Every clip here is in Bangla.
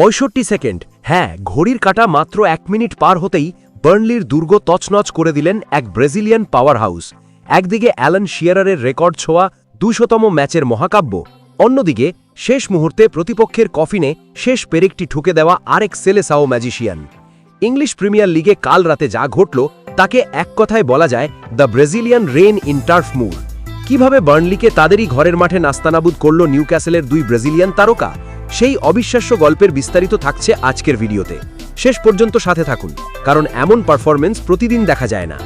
65 সেকেন্ড। হ্যাঁ, ঘড়ির কাঁটা মাত্র 1 মিনিট পার হতেই বার্নলির দুর্গ তছনছ করে দিলেন এক ব্রাজিলিয়ান পাওয়ার হাউস। একদিকে অ্যালান শিয়ারারের রেকর্ড ছোঁয়া 200তম ম্যাচের মহাকাব্য, অন্যদিকে শেষ মুহূর্তে প্রতিপক্ষের কফিনে শেষ পেরেকটি ঠুকে দেওয়া আরেক সেলেসাও ম্যাজিশিয়ান। ইংলিশ প্রিমিয়ার লিগে কাল রাতে যা ঘটল তাকে এক কথায় বলা যায় the Brazilian rain in Turf Moor. কিভাবে বার্নলিকে তাদেরই ঘরের মাঠে নাস্তানাবুদ করল নিউক্যাসেলের দুই ব্রাজিলিয়ান তারকা, সেই অবিশ্বাস্য গল্পের বিস্তারিত থাকছে আজকের ভিডিওতে। শেষ পর্যন্ত সাথে থাকুন, কারণ এমন পারফরম্যান্স প্রতিদিন দেখা যায় না।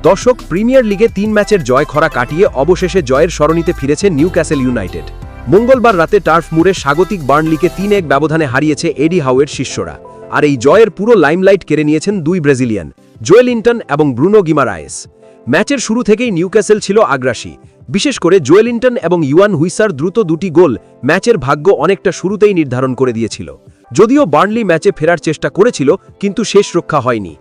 দর্শক, প্রিমিয়ার লিগে 3 ম্যাচের জয় খরা কাটিয়ে অবশেষে জয়ের সরণিতে ফিরেছে নিউক্যাসেল ইউনাইটেড। মঙ্গলবার রাতে টার্ফ মুরে স্বাগতিক বার্নলিকে 3-1 ব্যবধানে হারিয়েছে এডি হাউয়ের শিষ্যরা। আর এই জয়ের পুরো লাইমলাইট কেড়ে নিয়েছেন দুই ব্রাজিলিয়ান, জোয়েলিন্টন এবং ব্রুনো গিমারায়েস। ম্যাচের শুরু থেকেই নিউক্যাসেল ছিল আগ্রাসী, বিশেষ করে জোয়েলিন্টন এবং ইওয়ান হুইসার দ্রুত দুটি গোল ম্যাচের ভাগ্য অনেকটা শুরুতেই নির্ধারণ করে দিয়েছিল। যদিও বার্নলি ম্যাচে ফেরার চেষ্টা করেছিল, কিন্তু শেষ রক্ষা হয়নি।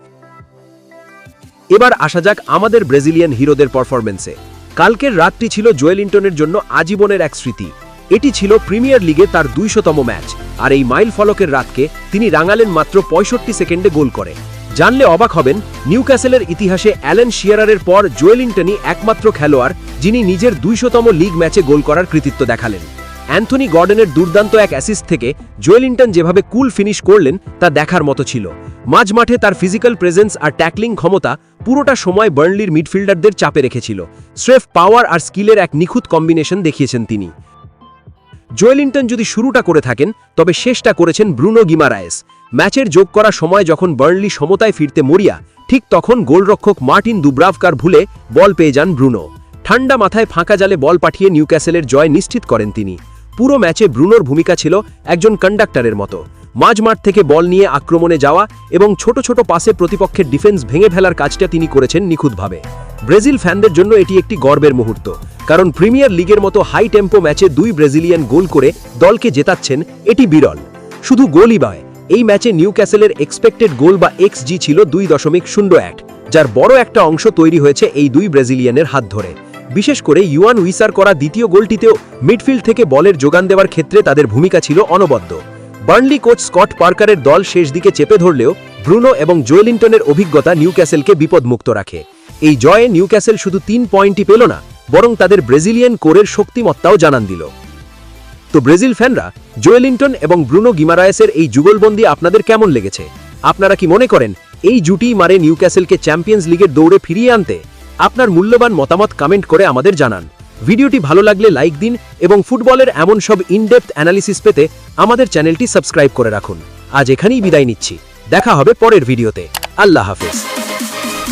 এবার আসা যাক আমাদের ব্রাজিলিয়ান হিরোদের পারফরম্যান্সে। কালকের রাতটি ছিল জোয়েলিন্টনের জন্য আজীবনের এক স্মৃতি। এটি ছিল প্রিমিয়ার লিগে তার 200তম ম্যাচ, আর এই মাইল ফলকের রাতকে তিনি রাঙালেন মাত্র 65 সেকেন্ডে গোল করে। জানলে অবাক হবেন, নিউক্যাসেলের ইতিহাসে অ্যালান শিয়ারারের পর জোয়েলিন্টনই একমাত্র খেলোয়াড় যিনি নিজের 200তম লিগ ম্যাচে গোল করার কৃতিত্ব দেখালেন। অ্যান্থনি গর্ডনের দুর্দান্ত এক অ্যাসিস্ট থেকে জোয়েলিন্টন যেভাবে কুল ফিনিশ করলেন তা দেখার মতো ছিল। মাঝমাঠে তার ফিজিক্যাল প্রেজেন্স আর ট্যাকলিং ক্ষমতা পুরোটা সময় বার্নলির মিডফিল্ডারদের চাপে রেখেছিল। স্রেফ পাওয়ার আর স্কিলের এক নিখুঁত কম্বিনেশন দেখিয়েছেন তিনি। জোয়েলিন্টন যদি শুরুটা করে থাকেন, তবে শেষটা করেছেন ব্রুনো গিমারায়েস। ম্যাচের যোগ করা সময় যখন বার্নলি সমতায় ফিরতে মরিয়া, ঠিক তখন গোলরক্ষক মার্টিন দুব্রাভকার ভুলে বল পেয়ে যান ব্রুনো। ঠান্ডা মাথায় ফাঁকা জালে বল পাঠিয়ে নিউক্যাসেলের জয় নিশ্চিত করেন তিনি। পুরো ম্যাচে ব্রুনোর ভূমিকা ছিল একজন কন্ডাক্টরের মতো, মাঝমাঠ থেকে বল নিয়ে আক্রমণে যাওয়া এবং ছোট ছোট পাসে প্রতিপক্ষের ডিফেন্স ভেঙে ফেলার কাজটা তিনি করেছেন নিখুঁতভাবে। ব্রাজিল ফ্যানদের জন্য এটি একটি গর্বের মুহূর্ত, কারণ প্রিমিয়ার লিগের মতো হাই টেম্পো ম্যাচে দুই ব্রাজিলিয়ান গোল করে দলকে জেতাচ্ছেন, এটি বিরল। শুধু গোলই নয়, এই ম্যাচে নিউক্যাসেলের এক্সপেক্টেড গোল বা XG ছিল 2.01, যার বড় একটা অংশ তৈরি হয়েছে এই দুই ব্রাজিলিয়ানের হাত ধরে। বিশেষ করে ইওয়ান হুইসার করা দ্বিতীয় গোলটিতেও মিডফিল্ড থেকে বলের যোগান দেওয়ার ক্ষেত্রে তাদের ভূমিকা ছিল অনবদ্য। বার্নলি কোচ স্কট পার্কারের দল শেষ দিকে চেপে ধরলেও ব্রুনো এবং জোয়েলিন্টনের অভিজ্ঞতা নিউক্যাসেলকে বিপদমুক্ত রাখে। এই জয়ে নিউক্যাসেল শুধু 3 পয়েন্টই পেল না, বরং তাদের ব্রাজিলিয়ান কোরের শক্তিমত্তাও জানান দিল। তো ব্রাজিল ফ্যানরা, জোয়েলিন্টন এবং ব্রুনো গিমারায়েসের এই যুগলবন্দি আপনাদের কেমন লেগেছে? আপনারা কি মনে করেন এই জুটিই মারে নিউক্যাসেলকে চ্যাম্পিয়ন্স লিগের দৌড়ে ফিরিয়ে আনতে? আপনার মূল্যবান মতামত কমেন্ট করে আমাদের জানান। ভিডিওটি ভালো লাগলে লাইক দিন এবং ফুটবলের এমন সব ইনডেপথ অ্যানালিসিস পেতে আমাদের চ্যানেলটি সাবস্ক্রাইব করে রাখুন। আজ এখানেই বিদায় নিচ্ছি, দেখা হবে পরের ভিডিওতে। আল্লাহ হাফেজ।